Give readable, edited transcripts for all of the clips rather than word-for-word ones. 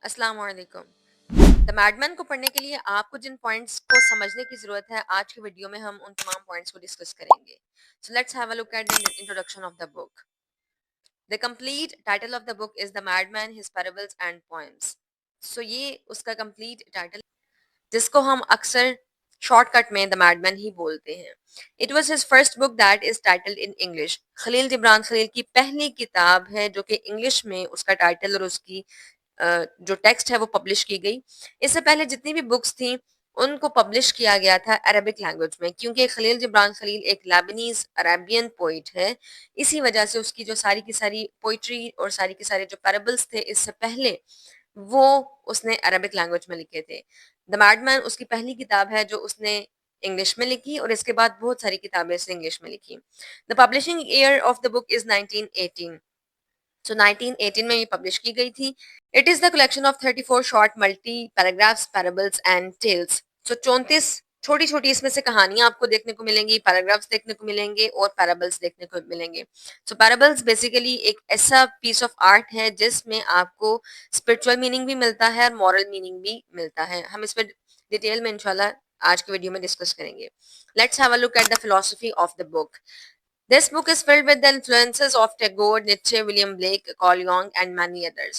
अस्सलाम वालेकुम। The madman को पढ़ने के लिए आपको जिन पॉइंट्स को समझने की ज़रूरत है, आज की वीडियो में हम उन तमाम पॉइंट्स को डिस्कस करेंगे। So let's have a look at the introduction of the book. The complete title of the book is the madman, his parables and poems. So ये उसका कंप्लीट टाइटल, जिसको हम अक्सर शॉर्टकट में द मैडमैन ही बोलते हैं। It was his first book that is titled in English. Khalil Gibran Khalil की पहली किताब है जो कि इंग्लिश में उसका टाइटल और उसकी जो टेक्स्ट है वो पब्लिश की गई। इससे पहले जितनी भी बुक्स थी उनको पब्लिश किया गया था अरबिक लैंग्वेज में, क्योंकि खलील जिब्रान खलील एक लेबनीज अरेबियन पोइट है। इसी वजह से उसकी जो सारी की सारी पोइट्री और सारी के सारे जो पैराबल्स थे इससे पहले वो उसने अरबिक लैंग्वेज में लिखे थे। द मैडमैन उसकी पहली किताब है जो उसने इंग्लिश में लिखी और इसके बाद बहुत सारी किताबें उसने इंग्लिश में लिखी। The publishing year of the book is 1918। So 1918 में ये पब्लिश की गई थी। It is the collection of 34 short multi paragraphs, parables and tales. So 34 छोटी छोटी इसमें से कहानियां आपको देखने को मिलेंगी, पैराग्राफ्स देखने को मिलेंगे और पैराबल्स देखने को मिलेंगे। सो पैराबल्स बेसिकली एक ऐसा पीस ऑफ आर्ट है जिसमें आपको स्पिरिचुअल मीनिंग भी मिलता है और मॉरल मीनिंग भी मिलता है। हम इस पर डिटेल में इंशाल्लाह आज के वीडियो में डिस्कस करेंगे। Let's have a look at the philosophy of the book. This book is filled with the influences of Tagore, Nietzsche, William Blake, Carl Jung and many others.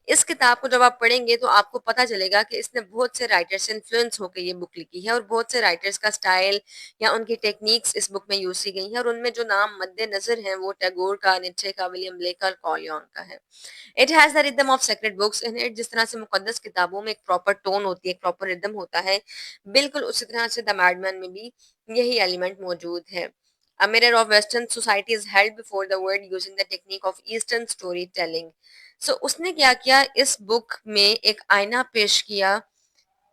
इस किताब को जब आप पढ़ेंगे तो आपको पता चलेगा कि इसने बहुत से राइटर्स से इन्फ्लुएंस होकर ये बुक लिखी है और बहुत से राइटर्स का स्टाइल या उनकी टेक्निक्स इस बुक में यूज की गई हैं और उनमें जो नाम मद्दे नजर हैं वो टैगोर का, निट्शे का, विलियम ब्लेक का और कॉल यंग का है। It has the rhythm of sacred books in it. जिस तरह से मुकद्दस किताबों में एक प्रॉपर टोन होती है, एक प्रॉपर रिदम होता है, बिल्कुल उसी तरह से द मैडमैन में भी यही एलिमेंट मौजूद है। A mirror of Western society is held before the world using the technique of Eastern storytelling. So उसने क्या किया, इस बुक में एक आईना पेश किया,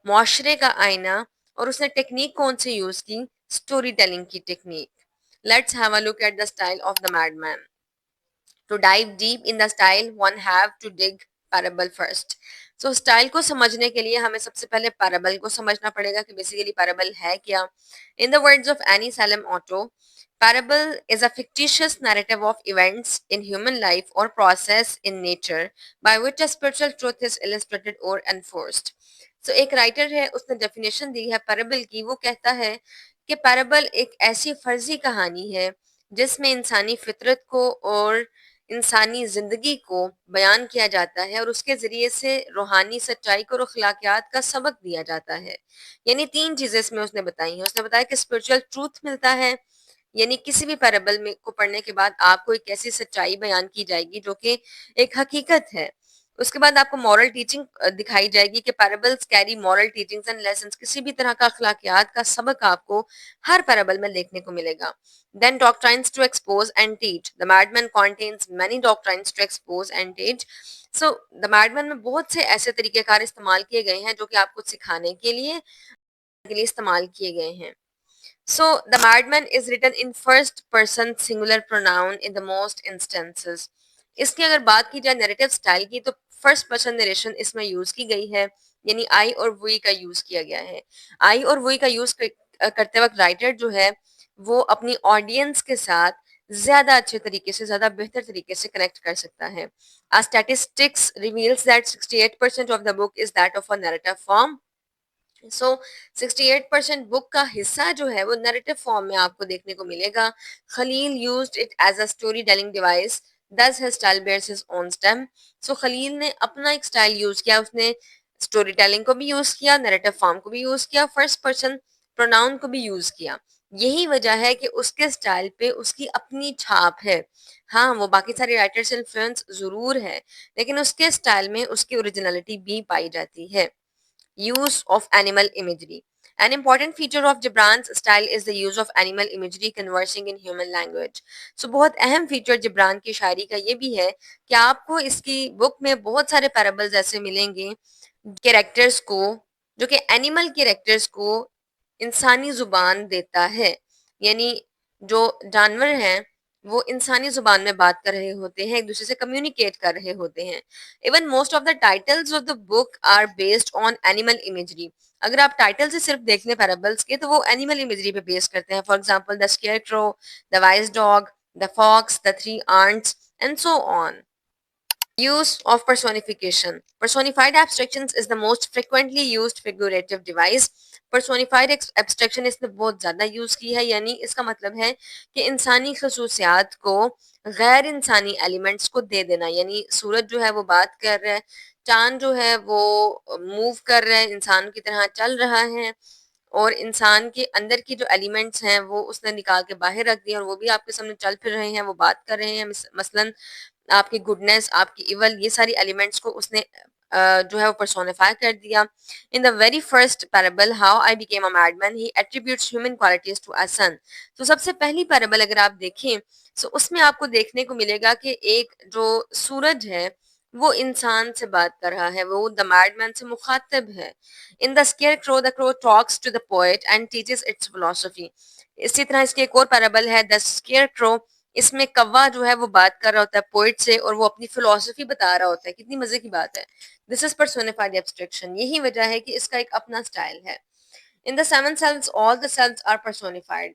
मुआशरे का आईना, और उसने टेक्निक कौन सी यूज की? स्टोरी टेलिंग की technique. Let's have a look at the style of the madman. To dive deep in the style, one have to dig parable first. So style को समझने के लिए हमें सबसे पहले पैराबल को समझना पड़ेगा कि बेसिकली पैराबल है क्या। In the words of Annie Salem Otto, parable is a fictitious narrative of events in human life or process in nature by which a spiritual truth is illustrated or enforced. So एक writer है, उसने definition दी है parable की। वो कहता है कि parable एक ऐसी फर्जी कहानी है जिसमें इंसानी फितरत को और इंसानी ज़िंदगी को बयान किया जाता है और उसके ज़रिए से रूहानी सच्चाई को और अखलाकियात का सबक दिया जाता है। यानी 3 चीज़ें इसमें उसने बताई हैं। उसने बताया कि स्पिरिचुअल ट्रूथ मिलता है, यानी किसी भी पैराबल में को पढ़ने के बाद आपको एक ऐसी सच्चाई बयान की जाएगी जो कि एक हकीकत है। उसके बाद आपको मॉरल टीचिंग दिखाई जाएगी कि parables carry moral teachings and lessons. किसी भी तरह का अखलाकियात का सबक आपको हर पैराबल में देखने को मिलेगा। Then doctrines to expose and teach. The Madman contains many doctrines to expose and teach. So the Madman में बहुत से ऐसे तरीकेकार इस्तेमाल किए गए हैं जो कि आपको सिखाने के लिए इस्तेमाल किए गए हैं। So the Madman is written in first person singular pronoun in the most instances. इसकी अगर बात की जाए नैरेटिव स्टाइल की तो फर्स्ट पर्सन नरेशन इसमें यूज की गई है, यानी आई और वी का यूज किया गया है। आई और वी का यूज करते वक्त राइटर जो है वो अपनी ऑडियंस के साथ ज्यादा अच्छे तरीके से, ज्यादा बेहतर तरीके से कनेक्ट कर सकता है। Statistics reveals that 68% of the book is that of a narrative form. So 68% book का हिस्सा जो है वो नैरेटिव फॉर्म में आपको देखने को मिलेगा। Khalil used it as a story telling device, thus his style bears his own stem. So Khalil ने अपना एक स्टाइल यूज किया, उसने स्टोरी टेलिंग को भी यूज किया, नैरेटिव फॉर्म को भी यूज किया, फर्स्ट पर्सन प्रोनाउन को भी यूज किया। यही वजह है कि उसके स्टाइल पे उसकी अपनी छाप है। हाँ, वो बाकी सारे राइटर से इन्फ्लुएंस जरूर है, लेकिन उसके स्टाइल में उसकी ओरिजिनलिटी भी पाई जाती है। Use of animal imagery. An important feature of Gibran's style is the use of animal imagery conversing in human language. So बहुत अहम फीचर जिब्रान की शायरी का ये भी है कि आपको इसकी बुक में बहुत सारे पैराबल्स ऐसे मिलेंगे कैरेक्टर्स को, जो कि एनिमल कैरेक्टर्स को इंसानी जुबान देता है। यानी जो जानवर हैं वो इंसानी जुबान में बात कर रहे होते हैं, एक दूसरे से कम्युनिकेट कर रहे होते हैं। Even most of the titles of the book are based on animal imagery. अगर आप टाइटल से सिर्फ देख लें पैराबल्स के तो वो एनिमल इमेजरी पे बेस करते हैं। For example the scarecrow, the wise dog, the fox, the three ants and so on. Use of personification. Personified abstractions is the most frequently used figurative device. Personified abstraction इसने बहुत ज़्यादा use की है, यानी इसका मतलब है कि इंसानी खसूसियात को गैर इंसानी एलिमेंट्स को दे देना, यानी सूरज जो है वो बात कर रहा है, चांद जो है वो मूव कर रहा है, इंसान की तरह चल रहा है, और इंसान के अंदर की जो एलिमेंट्स हैं वो उसने निकाल के बाहर रख दिए और वो भी आपके सामने चल फिर रहे हैं, वो बात कर रहे हैं। मसलन आपकी गुडनेस, आपकी इवल, ये सारी एलिमेंट्स को उसने जो है वो पर्सोनिफाई कर दिया। In the very first parable how I became a madman he attributes human qualities to a sun. तो सबसे पहली पैराबल अगर आप देखें तो उसमें आपको देखने को मिलेगा कि एक जो सूरज है वो इंसान से बात कर रहा है, वो द मैडमैन से मुखातिब है। In the scarecrow the crow talks to the poet and teaches its philosophy. इसी तरह इसकी एक और पैराबल है द स्केयरक्रो। इसमें कौवा जो है वो बात कर रहा होता है पोइट से और वो अपनी फिलॉसफी बता रहा होता है। कितनी मजे की बात है। This is personified abstraction. यही वजह है कि इसका एक अपना स्टाइल है। In the seven selves all the selves are personified.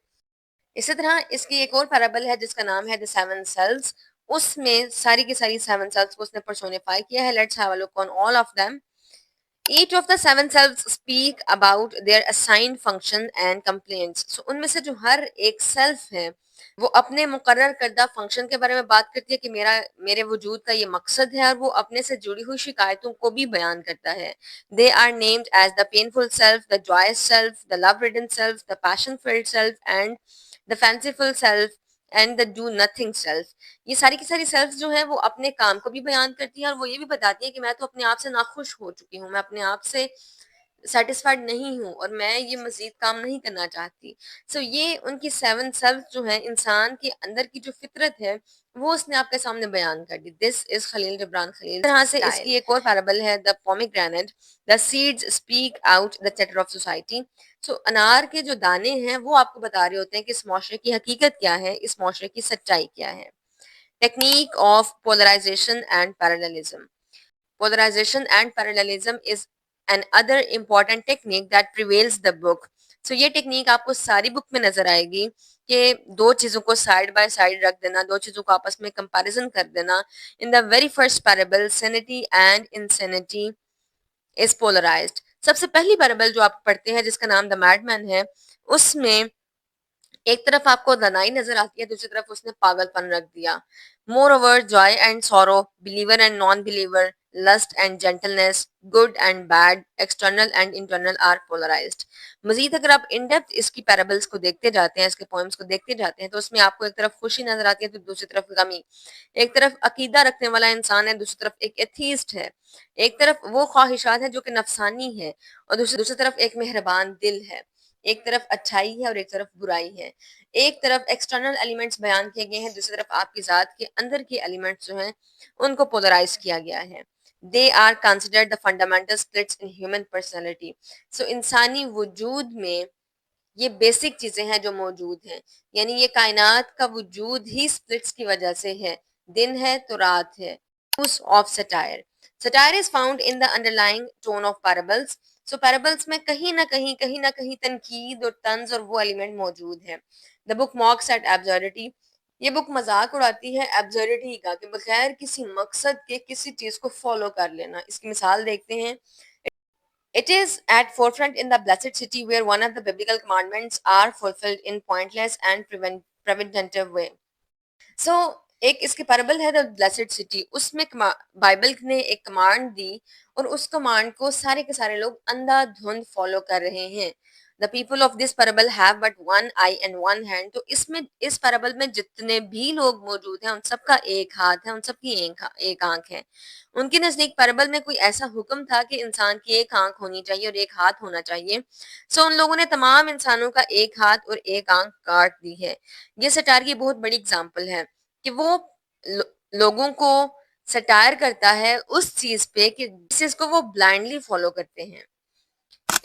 इसी तरह इसकी एक और पैराबल है जिसका नाम है द सेवन सेल्स। उसमें सारी की सारी सेवन सेल्स को उसने पर्सोनिफाई किया है। Let's have a look on all of them. Each of the seven selves speak about their assigned function and complaints. So उनमें से जो हर एक सेल्फ है वो अपने मुकर्रर करदा फंक्शन के बारे में बात करती है कि मेरे वजूद का ये मकसद है, और वो अपने से जुड़ी हुई शिकायतों को भी बयान करता है। They are named as the painful self, the joyous self, the love-ridden self, the passion-filled self, and the fanciful self, and the do nothing self. ये सारी की सारी सेल्फ जो है वो अपने काम को भी बयान करती है और वो ये भी बताती है कि मैं तो अपने आप से नाखुश हो चुकी हूँ, मैं अपने आप से सेटिस्फाइड नहीं हूँ और मैं ये मजीद काम नहीं करना चाहती। सो ये उनकी सेवन सेल्फ जो है इंसान के अंदर की जो फितरत है वो उसने आपके सामने बयान कर दी। This is Khalil Gibran Khalil. इस तरह से इसकी एक और पैराबल है the pomegranate. The seeds speak out the chatter of society. So अनार के जो दाने हैं वो आपको बता रहे होते हैं कि इस माशरे की हकीकत क्या है, इस माशरे की सच्चाई क्या है। Technique of polarisation and parallelism. Polarization and parallelism is another important technique that prevails the book. So ये टेक्निक आपको सारी बुक में नजर आएगी कि दो चीजों को साइड बाय साइड रख देना, दो चीजों को आपस में कंपैरिजन कर देना। In the very first parable sanity and insanity is polarised. सबसे पहली पैराबल जो आप पढ़ते हैं जिसका नाम द मैडमैन है, उसमें एक तरफ आपको दनाई नजर आती है, दूसरी तरफ उसने पागलपन रख दिया। Moreover joy and sorrow, believer and non believer, lust and gentleness, good and bad, external and internal are polarized. मजीद अगर आप इन डेप्थ इसकी पैराबल्स को देखते जाते हैं, इसके पोएम्स को देखते जाते हैं, तो उसमें आपको एक तरफ खुशी नजर आती है तो दूसरी तरफ गमी। एक तरफ अकीदा रखने वाला इंसान है, दूसरी तरफ एक एथीस्ट है। एक तरफ वो ख्वाहिशात है जो कि नफसानी है और दूसरी तरफ एक मेहरबान दिल है। एक तरफ अच्छाई है और एक तरफ बुराई है। एक तरफ एक्सटर्नल एलिमेंट्स बयान किए गए हैं, दूसरी तरफ आपकी जात के अंदर के एलिमेंट्स जो हैं उनको पोलराइज किया गया है। They are considered the fundamental splits in human personality. So इंसानी वजूद में ये बेसिक चीजें हैं जो मौजूद हैं, यानी ये कायनात का वजूद ही स्प्लिट्स की वजह से है। दिन है तो रात है। use of satire. Satire is found in the underlying tone of parables. So parables में कहीं ना कहीं तनकीद और तंज और वो एलिमेंट मौजूद है। The book mocks at absurdity. ये बुक मजाक उड़ाती है एब्सर्डिटी का कि बगैर किसी मकसद के किसी चीज को फॉलो कर लेना। इसकी मिसाल देखते हैं। It is at forefront in the blessed city where one of the biblical commandments are fulfilled in pointless and preventative way. सो एक इसकी पैराबल है द ब्लेसेड सिटी। उसमें बाइबल ने एक कमांड दी और उस कमांड को सारे के सारे लोग अंधाधुंध फॉलो कर रहे हैं। The people of this parable have but one I and one hand. तो इसमें इस पैराबल में जितने भी लोग मौजूद हैं उन सबका एक हाथ है, उन सबकी एक आंख है। उनके नजदीक पैराबल में कोई ऐसा हुक्म था कि इंसान की एक आंख होनी चाहिए और एक हाथ होना चाहिए। सो उन लोगों ने तमाम इंसानों का एक हाथ और एक आंख काट दी है। ये सटायर की बहुत बड़ी एग्जाम्पल है कि वो लो, लोगों को सटायर करता है उस चीज पे कि जिस चीज को वो ब्लाइंडली फॉलो करते हैं।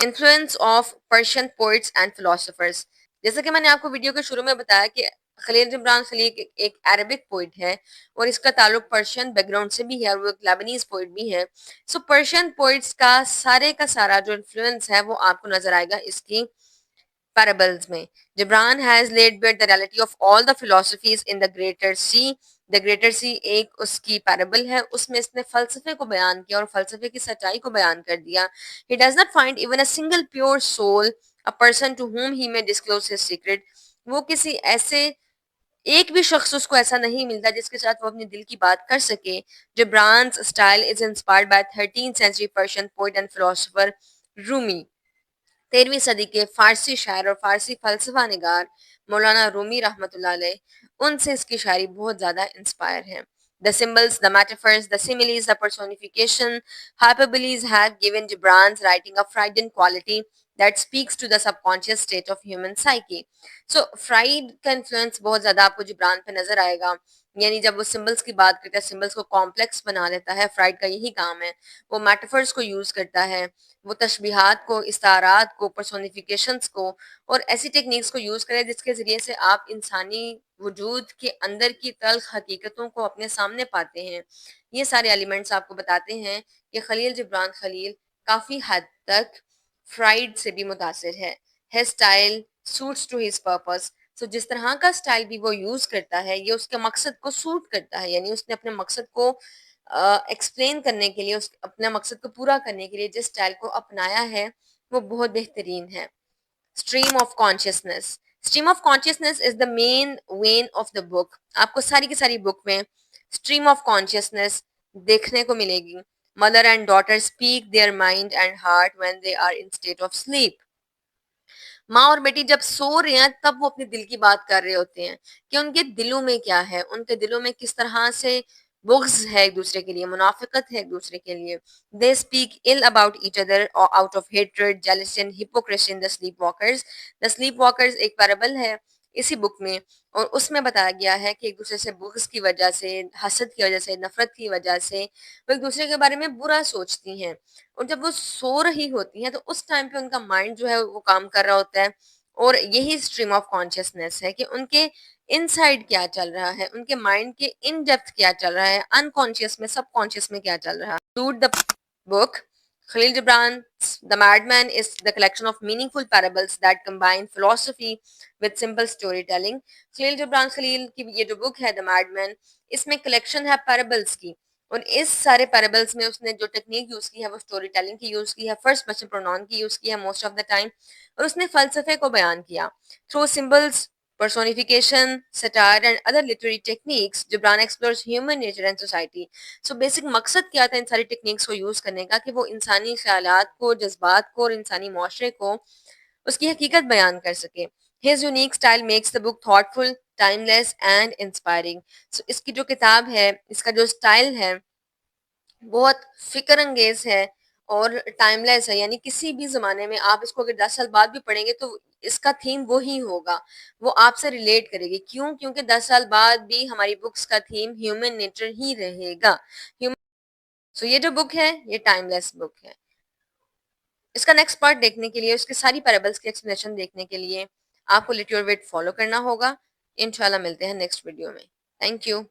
Influence of Persian poets and philosophers. जैसे कि मैंने आपको वीडियो के शुरू में बताया कि खलील जिब्रान खलील एक अरबिक पोइट है और इसका ताल्लुक पर्शियन बैकग्राउंड से भी है और वो एक लेबनीज पोइट भी है। सो पर्शियन पोइट्स का सारा जो इन्फ्लुएंस है वो आपको नजर आएगा इसकी parables में। Gibran has laid bare the reality of all the philosophies in the greater sea the greater sea ایک اس کی پیرابل ہے، اس میں اس نے فلسفے کو بیان کیا اور فلسفے کی سچائی کو بیان کر دیا. He does not find even a single pure soul, a person to whom he may disclose his secret. وہ کسی ایسے ایک بھی شخص اس کو ایسا نہیں ملتا جس کے ساتھ وہ اپنے دل کی بات کر سکے. جبران's style is inspired by 13th century Persian poet and philosopher رومی. 13ویں صدی کے فارسی شاعر اور فارسی فلسفہ نگار مولانا رومی رحمۃ اللہ علیہ، ان سے اس کی شاعری بہت زیادہ انسپائر ہے. The symbols, the metaphors, the similes, the personification, hyperboles have given Gibran's writing a Freudian quality that speaks to the subconscious state of human psyche. So, fried کا انفلوئنس بہت زیادہ آپ کو جبران پہ نظر آئے گا. یعنی جب وہ سمبلس کی بات کرتا ہے، سمبلس کو کمپلیکس بنا دیتا ہے. فرائڈ کا یہی کام ہے. وہ میٹافرز کو یوز کرتا ہے، وہ تشبیہات کو، استعارات کو، پرسونیفیکیشنز کو اور ایسی ٹیکنیکس کو یوز کرے جس کے ذریعے سے آپ انسانی وجود کے اندر کی تلخ حقیقتوں کو اپنے سامنے پاتے ہیں. یہ سارے ایلیمنٹس آپ کو بتاتے ہیں کہ خلیل جبران خلیل کافی حد تک فرائڈ سے بھی متاثر ہے. His style suits to his purpose. So جس طرح کا اسٹائل بھی وہ یوز کرتا ہے یہ اس کے مقصد کو سوٹ کرتا ہے. یعنی اس نے اپنے مقصد کو ایکسپلین کرنے کے لیے، اپنے مقصد کو پورا کرنے کے لیے جس اسٹائل کو اپنایا ہے وہ بہت بہترین ہے. Stream of consciousness. Stream of consciousness is the main vein of the book. آپ کو ساری کی ساری بک میں اسٹریم آف کانشیسنیس دیکھنے کو ملے گی. Mother and daughter speak their mind and heart when they are in state of sleep. ماں اور بیٹی جب سو رہے ہیں تب وہ اپنے دل کی بات کر رہے ہوتے ہیں کہ ان کے دلوں میں کیا ہے، ان کے دلوں میں کس طرح سے بغض ہے ایک دوسرے کے لیے، منافقت ہے ایک دوسرے کے لیے. They speak ill about each other or out of hatred, jealousy and hypocrisy in the sleepwalkers. The sleepwalkers ایک پیرابل ہے اسی بک میں، اور اس میں بتایا گیا ہے کہ ایک دوسرے سے بغض کی وجہ سے، حسد کی وجہ سے، نفرت کی وجہ سے وہ ایک دوسرے کے بارے میں برا سوچتی ہیں. اور جب وہ سو رہی ہوتی ہیں تو اس ٹائم پہ ان کا مائنڈ جو ہے وہ کام کر رہا ہوتا ہے. اور یہی اسٹریم آف کانشیسنیس ہے کہ ان کے ان سائڈ کیا چل رہا ہے، ان کے مائنڈ کے ان ڈیپتھ کیا چل رہا ہے، ان کانشیس میں، سب کانشیس میں کیا چل رہا ہے. Read the book. Khalil Gibran's The Madman is the collection of meaningful parables that combine philosophy with simple storytelling. Khalil Gibran خلیل کی یہ جو بک ہے The Madman، اس میں کلیکشن ہے پیرابلس کی، اور اس سارے پیرابلس میں اس نے جو ٹیکنیک یوز کی ہے وہ اسٹوری ٹیلنگ کی یوز کی ہے، فرسٹ پرسن پروناؤن کی یوز کی ہے موسٹ آف دا ٹائم، اور اس نے فلسفے کو بیان کیا through symbols, personification, satire and other literary techniques. Gibran explores human nature and society. So basic مقصد کیا تھا ان ساری ٹیکنیکس کو یوز کرنے کا کہ وہ انسانی خیالات کو، جذبات کو اور انسانی معاشرے کو اس کی حقیقت بیان کر سکے. His unique style makes the book thoughtful, timeless and inspiring. So اس کی جو کتاب ہے، اس کا جو اسٹائل ہے بہت فکر انگیز ہے اور ٹائم لیس ہے. یعنی کسی بھی زمانے میں آپ اس کو اگر 10 سال بعد بھی پڑھیں گے تو اس کا تھیم وہی ہوگا، وہ آپ سے ریلیٹ کرے گی. کیوں؟ کیونکہ 10 سال بعد بھی ہماری بکس کا تھیم ہیومن نیچر ہی رہے گا. سو یہ جو بک ہے یہ ٹائم لیس بک ہے. اس کا نیکسٹ پارٹ دیکھنے کے لیے، اس کی ساری پیرابلس کی ایکسپلینیشن دیکھنے کے لیے آپ کو لٹ یور ویٹ فالو کرنا ہوگا. انشاءاللہ ملتے ہیں نیکسٹ ویڈیو میں. Thank you.